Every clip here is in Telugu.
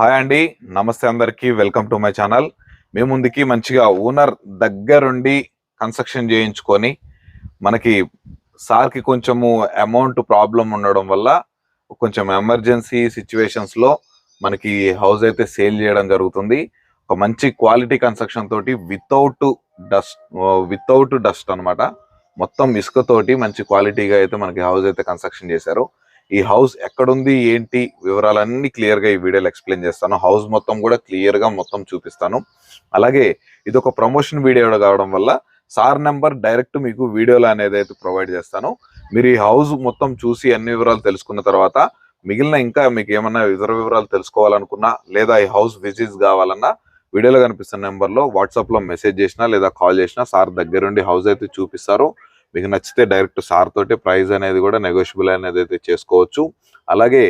హాయ్ అండి, నమస్తే అందరికి. Welcome to my channel. మేము ముందుకి మంచిగా ఓనర్ దగ్గరుండి కన్స్ట్రక్షన్ చేయించుకొని మనకి సార్కి కొంచెము అమౌంట్ ప్రాబ్లం ఉండడం వల్ల కొంచెం ఎమర్జెన్సీ సిచ్యువేషన్స్లో మనకి హౌస్ అయితే సేల్ చేయడం జరుగుతుంది. ఒక మంచి క్వాలిటీ కన్స్ట్రక్షన్ తోటి వితౌట్ డస్ట్ అనమాట. మొత్తం ఇసుకతోటి మంచి క్వాలిటీగా అయితే మనకి హౌస్ అయితే కన్స్ట్రక్షన్ చేశారు. ఈ హౌస్ ఎక్కడుంది ఏంటి వివరాలన్నీ క్లియర్ గా ఈ వీడియోలో ఎక్స్ప్లెయిన్ చేస్తాను. హౌస్ మొత్తం కూడా క్లియర్ గా మొత్తం చూపిస్తాను. అలాగే ఇది ఒక ప్రమోషన్ వీడియో కావడం వల్ల సార్ నెంబర్ డైరెక్ట్ మీకు వీడియోలో అనేది అయితే ప్రొవైడ్ చేస్తాను. మీరు ఈ హౌస్ మొత్తం చూసి అన్ని వివరాలు తెలుసుకున్న తర్వాత మిగిలిన ఇంకా మీకు ఏమన్నా ఇతర వివరాలు తెలుసుకోవాలనుకున్నా లేదా ఈ హౌస్ విజిట్స్ కావాలన్నా వీడియోలో కనిపిస్తున్న నెంబర్లో వాట్సాప్లో మెసేజ్ చేసినా లేదా కాల్ చేసినా సార్ దగ్గరుండి హౌస్ అయితే చూపిస్తారు. మీకు నచ్చితే డైరెక్ట్ సార్ తోటి ప్రైస్ అనేది కూడా నెగోషియబుల్ అనేది అయితే చేసుకోవచ్చు. అలాగే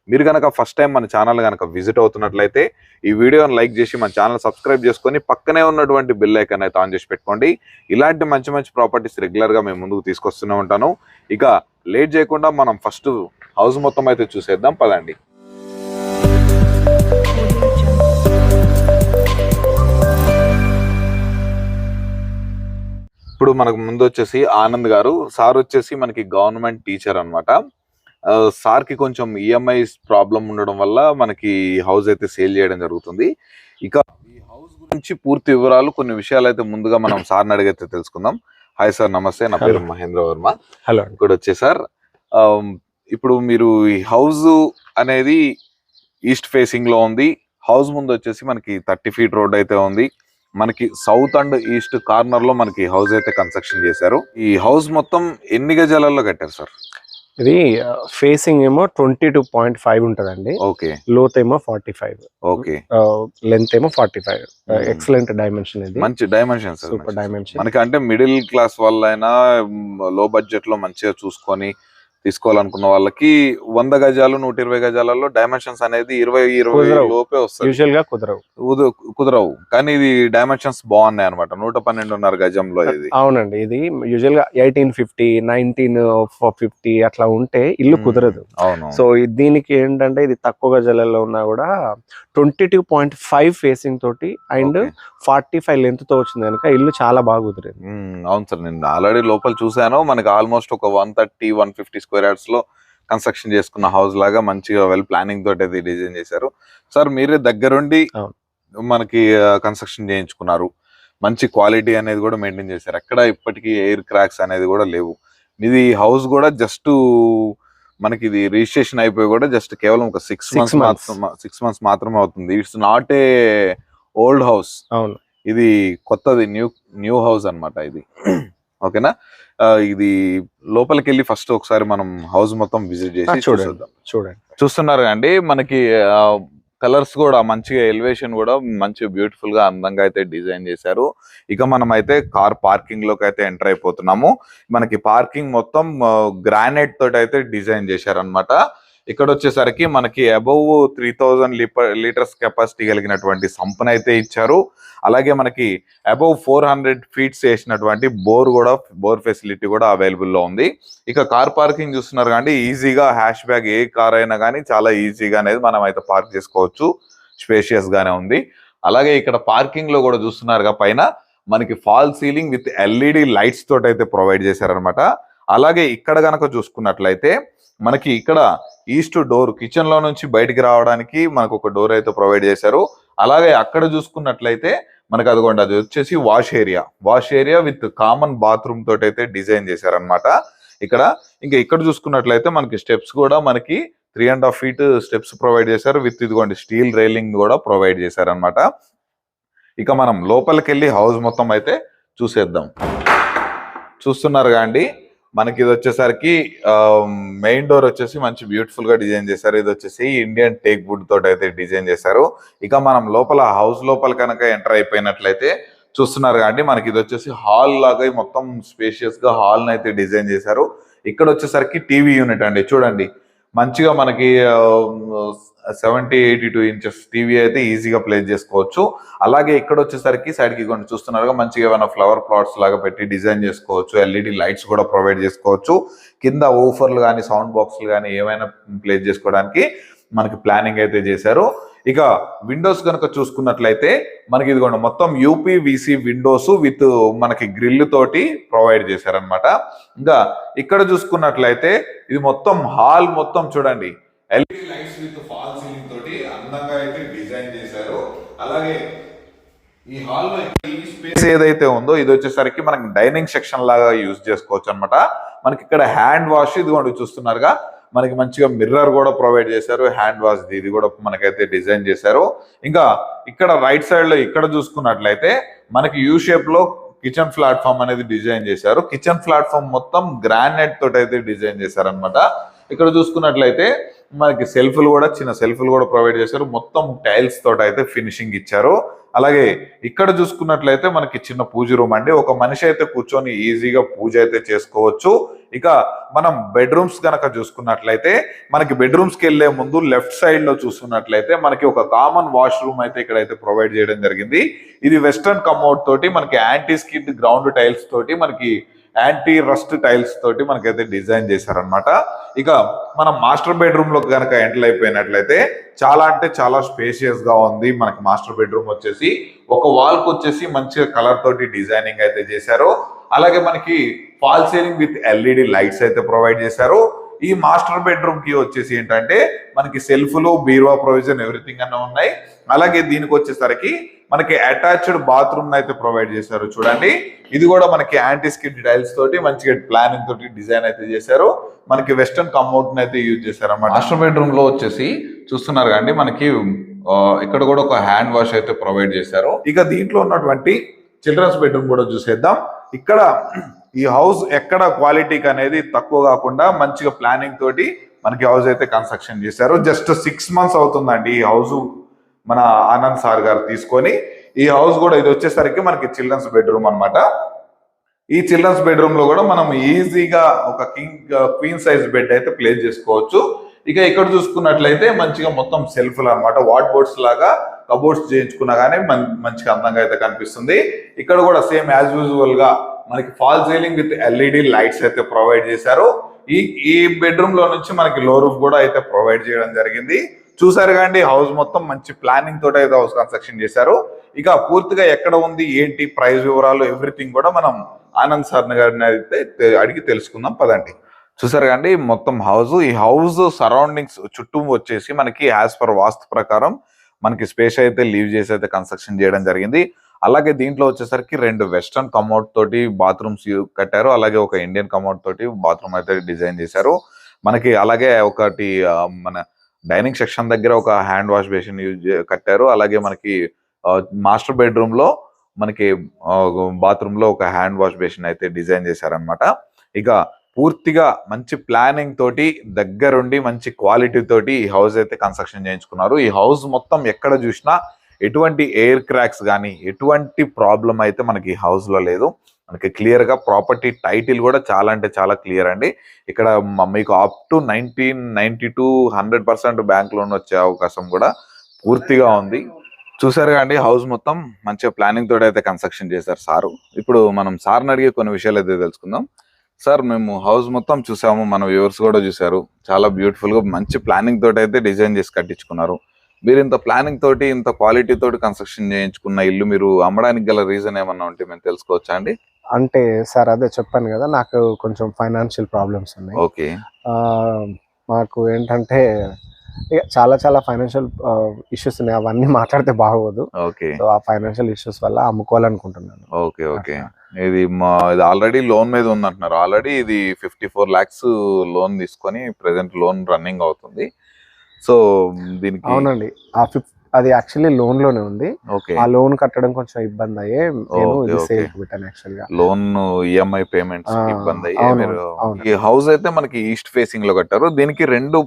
మీరు కనుక ఫస్ట్ టైం మన ఛానల్ కనుక విజిట్ అవుతున్నట్లయితే ఈ వీడియోని లైక్ చేసి మన ఛానల్ సబ్స్క్రైబ్ చేసుకొని పక్కనే ఉన్నటువంటి బెల్ ఐకాన్ అయితే ఆన్ చేసి పెట్టుకోండి. ఇలాంటి మంచి మంచి ప్రాపర్టీస్ రెగ్యులర్గా మేము ముందుకు తీసుకొస్తూనే ఉంటాను. ఇక లేట్ చేయకుండా మనం ఫస్ట్ హౌస్ మొత్తం అయితే చూసేద్దాం పదండి. ఇప్పుడు మనకు ముందు వచ్చేసి ఆనంద్ గారు. సార్ వచ్చేసి మనకి గవర్నమెంట్ టీచర్ అనమాట. సార్కి కొంచెం ఈఎంఐ ప్రాబ్లం ఉండడం వల్ల మనకి హౌస్ అయితే సేల్ చేయడం జరుగుతుంది. ఇక ఈ హౌస్ గురించి పూర్తి వివరాలు కొన్ని విషయాలు అయితే ముందుగా మనం సార్ని అడిగితే తెలుసుకుందాం. హాయ్ సార్, నమస్తే. నా పేరు మహేంద్ర వర్మ. హలో. ఇక్కడ వచ్చే సార్, ఇప్పుడు మీరు ఈ హౌస్ అనేది ఈస్ట్ ఫేసింగ్ లో ఉంది. హౌస్ ముందు వచ్చేసి మనకి 30 ఫీట్ రోడ్ అయితే ఉంది. మనకి సౌత్ అండ్ ఈస్ట్ కార్నర్ లో మనకి హౌస్ అయితే కన్స్ట్రక్షన్ చేశారు. ఈ హౌస్ మొత్తం ఎన్ని గజాలలో కట్టారు సార్? ఇది ఫేసింగ్ ఏమో 22.5 ఉంటదండి. ఓకే. లోత్ ఏమో 45. ఓకే. లెంత్ ఏమో 45. Excellent dimension. ఇది మంచి డైమెన్షన్, సూపర్ డైమెన్షన్. మనకి అంటే మిడిల్ క్లాస్ వాళ్ళైనా లో బడ్జెట్ లో మంచిగా చూసుకొని తీసుకోవాలనుకున్న వాళ్ళకి 100 గజాలు 120 గజాలలో డైమెన్షన్స్ అనేది 20 లోపే వస్తాయి. యూజువల్ గా కుదరవు, కానీ ఇది డైమెన్షన్స్ బాగున్నాయి అనమాట. 112.5 గజంలో ఇది. అవునండి. ఇది యూజువల్ గా 1850 1950 అట్లా ఉంటే ఇల్లు కుదరదు. అవును. సో దీనికి ఏంటంటే ఇది తక్కువ గజాలలో ఉన్నా కూడా 22.5 ఫేసింగ్ తోటి అండ్ 45 లెంత్ తో వచ్చింది కనుక ఇల్లు చాలా బాగా కుదిరింది. అవును సార్, నేను ఆల్రెడీ లోపల చూసాను. మనకి ఆల్మోస్ట్ ఒక 130-150 స్క్వేర్ యార్డ్స్ లో కన్స్ట్రక్షన్ చేసుకున్న హౌస్ లాగా మంచిగా వెల్ ప్లానింగ్ తోటి అయితే డిజైన్ చేశారు. సార్ మీరే దగ్గరుండి మనకి కన్స్ట్రక్షన్ చేయించుకున్నారు. మంచి క్వాలిటీ అనేది కూడా మెయింటైన్ చేశారు. ఎక్కడ ఇప్పటికీ ఎయిర్ క్రాక్స్ అనేది కూడా లేవు. ఇది హౌస్ కూడా జస్ట్ మనకి ఇది రిజిస్ట్రేషన్ అయిపోయి కూడా జస్ట్ కేవలం ఒక 6 మంత్స్ మాత్రమే అవుతుంది. It's not a old house. అవును, ఇది కొత్తది, న్యూ హౌస్ అన్నమాట ఇది. ఓకేనా? ఇది లోపలికి వెళ్ళి ఫస్ట్ ఒకసారి మనం హౌస్ మొత్తం విజిట్ చేసి చూడండి. చూస్తున్నారు అండి, మనకి కలర్స్ కూడా మంచిగా, ఎలివేషన్ కూడా మంచిగా బ్యూటిఫుల్ గా అందంగా అయితే డిజైన్ చేశారు. ఇక మనం అయితే కార్ పార్కింగ్ లోకి అయితే ఎంటర్ అయిపోతున్నాము. మనకి పార్కింగ్ మొత్తం గ్రానైట్ తోటి అయితే డిజైన్ చేశారనమాట. ఇక్కడ వచ్చేసరికి మనకి అబౌవ్ 3000 లీటర్స్ కెపాసిటీ కలిగినటువంటి సంపన అయితే ఇచ్చారు. అలాగే మనకి అబౌవ్ 400 ఫీట్స్ వేసినటువంటి బోర్ ఫెసిలిటీ కూడా అవైలబుల్ లో ఉంది. ఇక కార్ పార్కింగ్ చూస్తున్నారు కానీ ఈజీగా హ్యాష్ బ్యాగ్ ఏ కార్ అయినా కానీ చాలా ఈజీగా అనేది మనం అయితే పార్క్ చేసుకోవచ్చు. స్పేషియస్ గానే ఉంది. అలాగే ఇక్కడ పార్కింగ్ లో కూడా చూస్తున్నారుగా పైన మనకి fall ceiling with LED lights తోటి అయితే ప్రొవైడ్ చేశారనమాట. అలాగే ఇక్కడ కనుక చూసుకున్నట్లయితే మనకి ఇక్కడ ఈస్ట్ డోర్, కిచెన్ లో నుంచి బయటికి రావడానికి మనకు ఒక డోర్ అయితే ప్రొవైడ్ చేశారు. అలాగే అక్కడ చూసుకున్నట్లయితే మనకి అది వచ్చేసి wash area with common bathroom తోటి అయితే డిజైన్ చేశారనమాట. ఇక్కడ చూసుకున్నట్లయితే మనకి స్టెప్స్ కూడా మనకి 3.5 ఫీట్ స్టెప్స్ ప్రొవైడ్ చేశారు. విత్ ఇదిగోండి స్టీల్ రైలింగ్ కూడా ప్రొవైడ్ చేశారనమాట. ఇక మనం లోపలికి వెళ్ళి హౌస్ మొత్తం అయితే చూసేద్దాం. చూస్తున్నారు కాండి, మనకి ఇది వచ్చేసరికి మెయిన్ డోర్ వచ్చేసి మంచి బ్యూటిఫుల్ గా డిజైన్ చేశారు. ఇది వచ్చేసి ఇండియన్ టేక్ వుడ్ తోటి అయితే డిజైన్ చేశారు. ఇక మనం హౌస్ లోపల కనుక ఎంటర్ అయిపోయినట్లయితే చూస్తున్నారు కాబట్టి మనకి ఇది వచ్చేసి హాల్ లాగా మొత్తం స్పేషియస్ గా హాల్ అయితే డిజైన్ చేశారు. ఇక్కడ వచ్చేసరికి టీవీ యూనిట్ అండి. చూడండి, మంచిగా మనకి 70-82 ఇంచెస్ టీవీ అయితే ఈజీగా ప్లేస్ చేసుకోవచ్చు. అలాగే ఇక్కడ వచ్చేసరికి సైడ్ కి కొన్ని చూస్తున్నారుగా మంచిగా ఏమైనా ఫ్లవర్ ప్లాట్స్ లాగా పెట్టి డిజైన్ చేసుకోవచ్చు. ఎల్ఈడి లైట్స్ కూడా ప్రొవైడ్ చేసుకోవచ్చు. కింద ఊఫర్లు కానీ సౌండ్ బాక్స్లు కానీ ఏమైనా ప్లేస్ చేసుకోవడానికి మనకి ప్లానింగ్ అయితే చేశారు. ఇక విండోస్ కనుక చూసుకున్నట్లయితే మనకి ఇదిగోండి మొత్తం యూపీవీసీ విండోస్ విత్ మనకి గ్రిల్ తోటి ప్రొవైడ్ చేశారనమాట. ఇంకా ఇక్కడ చూసుకున్నట్లయితే ఇది మొత్తం హాల్ మొత్తం చూడండి LED lights with fall ceiling తోటి అందంగా అయితే డిజైన్ చేశారు. అలాగే ఈ హాల్ లో ఈ స్పేస్ ఏదైతే ఉందో ఇది వచ్చేసరికి మనకి డైనింగ్ సెక్షన్ లాగా యూజ్ చేసుకోవచ్చు అనమాట. మనకి ఇక్కడ హ్యాండ్ వాష్ ఇదిగోండి చూస్తున్నారుగా, మనకి మంచిగా మిర్రర్ కూడా ప్రొవైడ్ చేశారు. హ్యాండ్ వాష్ ఇది కూడా మనకైతే డిజైన్ చేశారు. ఇంకా ఇక్కడ రైట్ సైడ్ లో ఇక్కడ చూసుకున్నట్లయితే మనకి యూ షేప్ లో కిచెన్ ప్లాట్ఫామ్ అనేది డిజైన్ చేశారు. కిచెన్ ప్లాట్ఫామ్ మొత్తం గ్రానైట్ తోటి అయితే డిజైన్ చేశారనమాట. ఇక్కడ చూసుకున్నట్లయితే మనకి సెల్ఫ్లు కూడా చిన్న సెల్ఫ్లు కూడా ప్రొవైడ్ చేశారు. మొత్తం టైల్స్ తోటి అయితే ఫినిషింగ్ ఇచ్చారు. అలాగే ఇక్కడ చూసుకున్నట్లయితే మనకి చిన్న పూజ రూమ్ అండి. ఒక మనిషి అయితే కూర్చొని ఈజీగా పూజ అయితే చేసుకోవచ్చు. ఇక మనం బెడ్రూమ్స్ కనుక చూసుకున్నట్లయితే మనకి బెడ్రూమ్స్ కి వెళ్లే ముందు లెఫ్ట్ సైడ్ లో చూసుకున్నట్లయితే మనకి ఒక కామన్ వాష్రూమ్ అయితే ఇక్కడైతే ప్రొవైడ్ చేయడం జరిగింది. ఇది వెస్టర్న్ కమోడ్ తోటి మనకి యాంటీ స్కిడ్ గ్రౌండ్ టైల్స్ తోటి మనకి యాంటీ రస్ట్ టైల్స్ తోటి మనకైతే డిజైన్ చేశారనమాట. ఇక మనం మాస్టర్ బెడ్రూమ్ లో కనుక ఎంటర్ అయిపోయినట్లయితే చాలా అంటే చాలా స్పేషియస్ గా ఉంది. మనకి మాస్టర్ బెడ్రూమ్ వచ్చేసి ఒక వాల్ కు వచ్చేసి మంచిగా కలర్ తోటి డిజైనింగ్ అయితే చేశారు. అలాగే మనకి fall ceiling with LED lights అయితే ప్రొవైడ్ చేశారు. ఈ మాస్టర్ బెడ్రూమ్ కి వచ్చేసి ఏంటంటే మనకి సెల్ఫ్లు బీరువా ప్రొవిజన్ ఎవ్రీథింగ్ అన్న ఉన్నాయి. అలాగే దీనికి వచ్చేసరికి మనకి అటాచ్డ్ బాత్రూమ్ అయితే ప్రొవైడ్ చేశారు. చూడండి ఇది కూడా మనకి యాంటీ స్కిడ్ టైల్స్ తోటి మంచిగా ప్లానింగ్ తోటి డిజైన్ అయితే చేశారు. మనకి వెస్టర్న్ కమోడ్ అయితే యూజ్ చేశారు అన్నమాట. మాస్టర్ బెడ్రూమ్ లో వచ్చేసి చూస్తున్నారు కండి మనకి ఇక్కడ కూడా ఒక హ్యాండ్ వాష్ అయితే ప్రొవైడ్ చేశారు. ఇక దీంట్లో ఉన్నటువంటి చిల్డ్రన్స్ బెడ్రూమ్ కూడా చూసేద్దాం. ఇక్కడ ఈ హౌస్ ఎక్కడ క్వాలిటీకి అనేది తక్కువ కాకుండా మంచిగా ప్లానింగ్ తోటి మనకి హౌస్ అయితే కన్స్ట్రక్షన్ చేశారు. జస్ట్ 6 months అవుతుందండి ఈ హౌస్ మన ఆనంద్ సార్ గారు తీసుకొని. ఈ హౌస్ కూడా ఇది వచ్చేసరికి మనకి చిల్డ్రన్స్ బెడ్రూమ్ అన్నమాట. ఈ చిల్డ్రన్స్ బెడ్రూమ్ లో కూడా మనం ఈజీగా ఒక క్వీన్ సైజ్ బెడ్ అయితే ప్లేస్ చేసుకోవచ్చు. ఇక ఇక్కడ చూసుకున్నట్లయితే మంచిగా మొత్తం సెల్ఫ్లు అనమాట, వార్డ్ బోర్డ్స్ లాగా కబోర్డ్స్ చేయించుకున్నా కానీ మంచిగా అందంగా అయితే కనిపిస్తుంది. ఇక్కడ కూడా సేమ్ యాజ్ యూజువల్ గా మనకి fall ceiling with LED lights అయితే ప్రొవైడ్ చేశారు. ఈ బెడ్రూమ్ లో నుంచి మనకి లో రూఫ్ కూడా అయితే ప్రొవైడ్ చేయడం జరిగింది. చూసారు కండి హౌస్ మొత్తం మంచి ప్లానింగ్ తోటి అయితే హౌస్ కన్స్ట్రక్షన్ చేశారు. ఇక పూర్తిగా ఎక్కడ ఉంది ఏంటి ప్రైస్ వివరాలు ఎవ్రీథింగ్ కూడా మనం ఆనంద్ సార్ గారిని అయితే అడిగి తెలుసుకుందాం పదండి. చూసారు కండి మొత్తం హౌస్, ఈ హౌస్ సరౌండింగ్స్ చుట్టూ వచ్చేసి మనకి యాజ్ పర్ వాస్తు ప్రకారం మనకి స్పేస్ అయితే లీవ్ చేసి అయితే కన్స్ట్రక్షన్ చేయడం జరిగింది. అలాగే దీంట్లో వచ్చేసరికి 2 వెస్టర్న్ కమోడ్ తోటి బాత్రూమ్స్ కట్టారు. అలాగే ఒక ఇండియన్ కమోడ్ తోటి బాత్రూమ్ అయితే డిజైన్ చేశారు. మనకి అలాగే ఒకటి మన డైనింగ్ సెక్షన్ దగ్గర ఒక హ్యాండ్ వాష్ బేసిన్ కట్టారు. అలాగే మనకి మాస్టర్ బెడ్రూమ్ లో మనకి బాత్రూమ్ లో ఒక హ్యాండ్ వాష్ బేసిన్ అయితే డిజైన్ చేశారనమాట. ఇక పూర్తిగా మంచి ప్లానింగ్ తోటి దగ్గరుండి మంచి క్వాలిటీ తోటి ఈ హౌస్ అయితే కన్స్ట్రక్షన్ చేయించుకున్నారు. ఈ హౌస్ మొత్తం ఎక్కడ చూసినా ఎటువంటి ఎయిర్ క్రాక్స్ కానీ ఎటువంటి ప్రాబ్లం అయితే మనకి ఈ హౌస్ లో లేదు. మనకి క్లియర్ గా ప్రాపర్టీ టైటిల్ కూడా చాలా అంటే చాలా క్లియర్ అండి. ఇక్కడ మీకు అప్ టు 1992 100% బ్యాంక్ లోన్ వచ్చే అవకాశం కూడా పూర్తిగా ఉంది. చూసారుగా అండి హౌస్ మొత్తం మంచిగా ప్లానింగ్ తోటి అయితే కన్స్ట్రక్షన్ చేశారు సారు. ఇప్పుడు మనం సార్ని అడిగే కొన్ని విషయాలు అయితే తెలుసుకుందాం. సార్ మేము హౌస్ మొత్తం చూసాము, మన వ్యూవర్స్ కూడా చూసారు, చాలా బ్యూటిఫుల్ గా మంచి ప్లానింగ్ తోటి అయితే డిజైన్ చేసి కట్టించుకున్నారు. మీరు ఇంత ప్లానింగ్ తోటి ఇంత క్వాలిటీ తోటి కన్స్ట్రక్షన్ చేయించుకున్న ఇల్లు మీరు అమ్మడానికి గల రీజన్ ఏమన్నా ఉంటే మేము తెలుసుకోవచ్చా అండి? అంటే సార్ అదే చెప్పాను కదా, నాకు కొంచెం ఫైనాన్షియల్ ప్రాబ్లమ్స్ ఉన్నాయి. ఓకే. మాకు ఏంటంటే చాలా చాలా ఫైనాన్షియల్ ఇష్యూస్ ఉన్నాయి, అవన్నీ మాట్లాడితే బాగోదు. ఓకే. సో ఆ ఫైనాన్షియల్ ఇష్యూస్ వల్ల అమ్ముకోవాలనుకుంటున్నాను. Okay okay. ఇది ఆల్రెడీ లోన్ మీద ఉందంటున్నారు. ఆల్రెడీ ఇది 54 lakhs లోన్ తీసుకొని ప్రెసెంట్ లోన్ రన్నింగ్ అవుతుంది. సో దీనికి అవునండి, అది యాక్చువల్లీ లోన్ లోనే ఉంది. ఆ లోన్ కట్టడం కొంచెం ఇబ్బంది అయ్యే నేను ఇది సేల్ పెట్టాను. యాక్చువల్ గా లోన్ ఈఎంఐ పేమెంట్స్ ఇబ్బంది అయ్యే మీరు ఈ హౌస్ అయితే మనకి ఈస్ట్ ఫేసింగ్ లో కట్టారు. దీనికి 2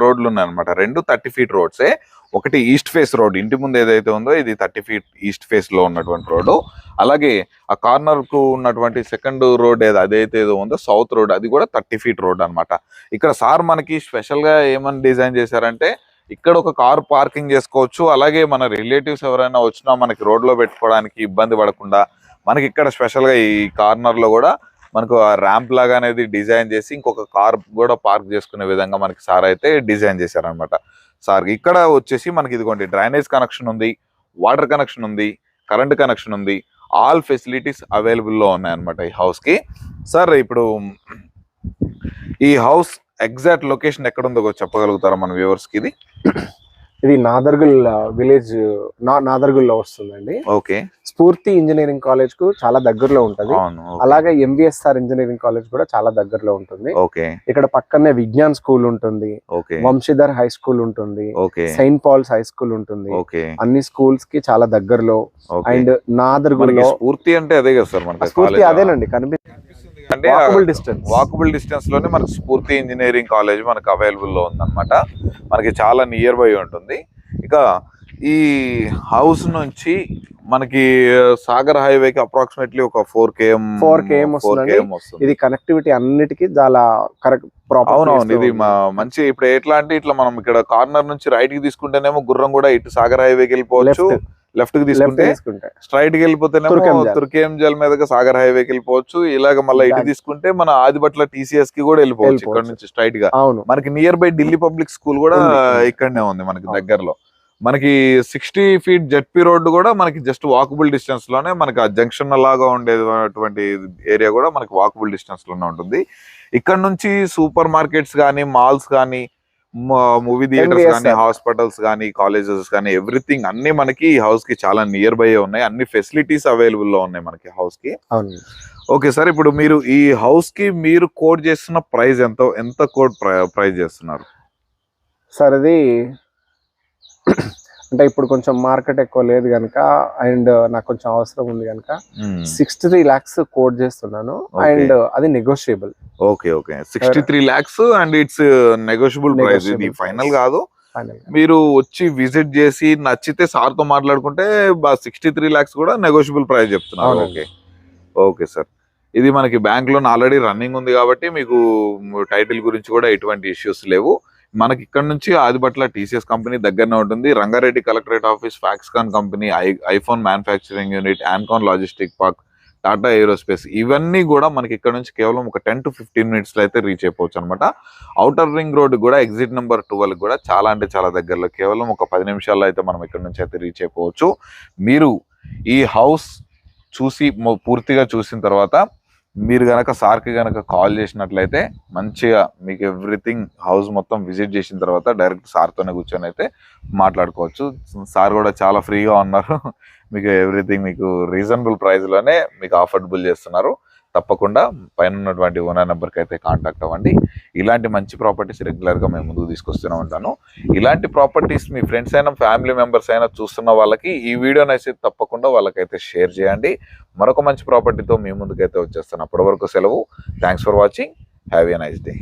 రోడ్లు ఉన్నాయి అనమాట. 2 30 feet రోడ్సే. ఒకటి ఈస్ట్ ఫేస్ రోడ్, ఇంటి ముందు ఏదైతే ఉందో ఇది 30 feet ఈస్ట్ ఫేస్ లో ఉన్నటువంటి రోడ్డు. అలాగే ఆ కార్నర్ కు ఉన్నటువంటి సెకండ్ రోడ్ అదైతే ఏదో ఉందో సౌత్ రోడ్, అది కూడా 30 feet రోడ్ అనమాట. ఇక్కడ సార్ మనకి స్పెషల్ గా ఏమని డిజైన్ చేశారంటే ఇక్కడ ఒక కార్ పార్కింగ్ చేసుకోవచ్చు. అలాగే మన రిలేటివ్స్ ఎవరైనా వచ్చినా మనకి రోడ్ లో పెట్టుకోవడానికి ఇబ్బంది పడకుండా మనకి ఇక్కడ స్పెషల్ గా ఈ కార్నర్ లో కూడా మనకు ర్యాంప్ లాగా అనేది డిజైన్ చేసి ఇంకొక కార్ కూడా పార్క్ చేసుకునే విధంగా మనకి సార్ అయితే డిజైన్ చేశారనమాట. సార్ ఇక్కడ వచ్చేసి మనకి ఇదిగోండి డ్రైనేజ్ కనెక్షన్ ఉంది, వాటర్ కనెక్షన్ ఉంది, కరెంట్ కనెక్షన్ ఉంది, ఆల్ ఫెసిలిటీస్ అవైలబుల్లో ఉన్నాయన్నమాట ఈ హౌస్ కి. సార్ ఇప్పుడు ఈ హౌస్ ఎగ్జాక్ట్ లొకేషన్ ఎక్కడ ఉందో చెప్పగలుగుతారా మన వ్యూవర్స్ కి? ఇది నాదర్గుల్ విలేజ్, నాదర్గుల్లో వస్తుందండి. ఓకే. స్ఫూర్తి ఇంజనీరింగ్ కాలేజ్ కు చాలా దగ్గరలో ఉంటది. అలాగే ఎంవిఎస్ఆర్ ఇంజనీరింగ్ కాలేజ్ కూడా చాలా దగ్గరలో ఉంటుంది. ఓకే. ఇక్కడ పక్కనే విజ్ఞాన్ స్కూల్ ఉంటుంది, వంశీధర్ హై స్కూల్ ఉంటుంది, సెయింట్ పాల్స్ హై స్కూల్ ఉంటుంది. అన్ని స్కూల్స్ కి చాలా దగ్గరలో. అండ్ నాదర్గుల్లో స్ఫూర్తి అంటే అదే కదా సార్? మనకి స్ఫూర్తి అదేనండి, అంటే వాకబుల్ డిస్టెన్స్ లోనే మనకి స్ఫూర్తి ఇంజనీరింగ్ కాలేజ్ మనకి అవైలబుల్ లో ఉందన్నమాట. మనకి చాలా నియర్ బై ఉంటుంది. ఇక ఈ హౌస్ నుంచి మనకి సాగర్ హైవేకి అప్రాక్సిమేట్లీ ఒక 4 km వస్తుంది. ఇది కనెక్టివిటీ అన్నిటికీ చాలా కరెక్ట్. అవునవును, ఇది మంచి. ఇప్పుడు ఎట్లా అంటే ఇట్లా మనం ఇక్కడ కార్నర్ నుంచి రైట్ కి తీసుకుంటేనేమో గుర్రం కూడా ఇటు సాగర్ హైవేకి వెళ్ళిపోవచ్చు, లెఫ్ట్ కి తీసుకుంటే స్ట్రైట్ కి వెళ్ళిపోతేనేమో తుర్కేంజల్ మీదగా సాగర్ హైవేకి వెళ్ళిపోవచ్చు. ఇలాగ మళ్ళీ ఇటు తీసుకుంటే మన ఆదిబట్ల టీసీఎస్ కి కూడా వెళ్ళిపోవచ్చు ఇక్కడ నుంచి స్ట్రైట్ గా. మనకి near by Delhi public school కూడా ఇక్కడనే ఉంది మనకి దగ్గరలో. మనకి 60 feet జెడ్పీ రోడ్డు కూడా మనకి జస్ట్ వాకబుల్ డిస్టెన్స్ లోనే, మనకి ఆ జంక్షన్ లాగా ఉండేటువంటి ఏరియా కూడా మనకి వాకబుల్ డిస్టెన్స్ లోనే ఉంటుంది. ఇక్కడ నుంచి సూపర్ మార్కెట్స్ కానీ, మాల్స్ కానీ, మూవీ థియేటర్స్ కానీ, హాస్పిటల్స్ కానీ, కాలేజెస్ కానీ, ఎవ్రీథింగ్ అన్ని మనకి ఈ హౌస్ కి చాలా నియర్ బై ఉన్నాయి. అన్ని ఫెసిలిటీస్ అవైలబుల్ లో ఉన్నాయి మనకి హౌస్ కి. ఓకే సార్, ఇప్పుడు మీరు ఈ హౌస్ కి మీరు కోట్ చేస్తున్న ప్రైస్ ఎంత కోట్ ప్రైస్ చేస్తున్నారు సార్? అది అంటే ఇప్పుడు కొంచెం మార్కెట్ ఎక్కువ లేదు కనుక, అండ్ నాకు కొంచెం అవసరం ఉంది కనుక 63 lakhs కోట్ చేస్తున్నాను. అండ్ అది negotiable. Okay. 63 lakhs and it's negotiable price. ఇది ఫైనల్ కాదు. మీరు వచ్చి విజిట్ చేసి నచ్చితే సార్ తో మాట్లాడుకుంటే 63 lakhs కూడా నెగోషియబుల్ ప్రైస్ చెప్తున్నారు. ఓకే సార్, ఇది మనకి బ్యాంక్ లోన్ ఆల్రెడీ రన్నింగ్ ఉంది కాబట్టి మీకు టైటిల్ గురించి కూడా ఎటువంటి ఇష్యూస్ లేవు. మనకి ఇక్కడ నుంచి ఆదిబట్ల టీసీఎస్ కంపెనీ దగ్గరనే ఉంటుంది. Rangareddy collectorate office, Foxconn company, iPhone manufacturing unit, ఆన్కాన్ లాజిస్టిక్ పార్క్, టాటా ఏరోస్పేస్, ఇవన్నీ కూడా మనకి ఇక్కడ నుంచి కేవలం ఒక 10 to 15 minutes లో అయితే రీచ్ అయిపోవచ్చు అనమాట. ఔటర్ రింగ్ రోడ్ కూడా ఎగ్జిట్ నెంబర్ 12 కూడా చాలా అంటే చాలా దగ్గరలో, కేవలం ఒక 10 నిమిషాల్లో అయితే మనం ఇక్కడ నుంచి అయితే రీచ్ అయిపోవచ్చు. మీరు ఈ హౌస్ చూసి పూర్తిగా చూసిన తర్వాత మీరు గనక సార్కి గనక కాల్ చేసినట్లయితే మంచిగా మీకు ఎవ్రీథింగ్ హౌస్ మొత్తం విజిట్ చేసిన తర్వాత డైరెక్ట్ సార్తోనే కూర్చొని అయితే మాట్లాడుకోవచ్చు. సార్ కూడా చాలా ఫ్రీగా ఉన్నారు. మీకు ఎవ్రీథింగ్ మీకు రీజనబుల్ ప్రైస్లోనే మీకు అఫోర్డబుల్ చేస్తున్నారు. తప్పకుండా పైన ఉన్నటువంటి ఓనర్ నెంబర్కి అయితే కాంటాక్ట్ అవ్వండి. ఇలాంటి మంచి ప్రాపర్టీస్ రెగ్యులర్గా మేము ముందుకు తీసుకొస్తూనే ఉంటాను. ఇలాంటి ప్రాపర్టీస్ మీ ఫ్రెండ్స్ అయినా ఫ్యామిలీ మెంబర్స్ అయినా చూస్తున్న వాళ్ళకి ఈ వీడియోని అయితే తప్పకుండా వాళ్ళకైతే షేర్ చేయండి. మరొక మంచి ప్రాపర్టీతో మీ ముందుకైతే వచ్చేస్తాను. అప్పటి వరకు సెలవు. Thanks for watching. Have a nice day.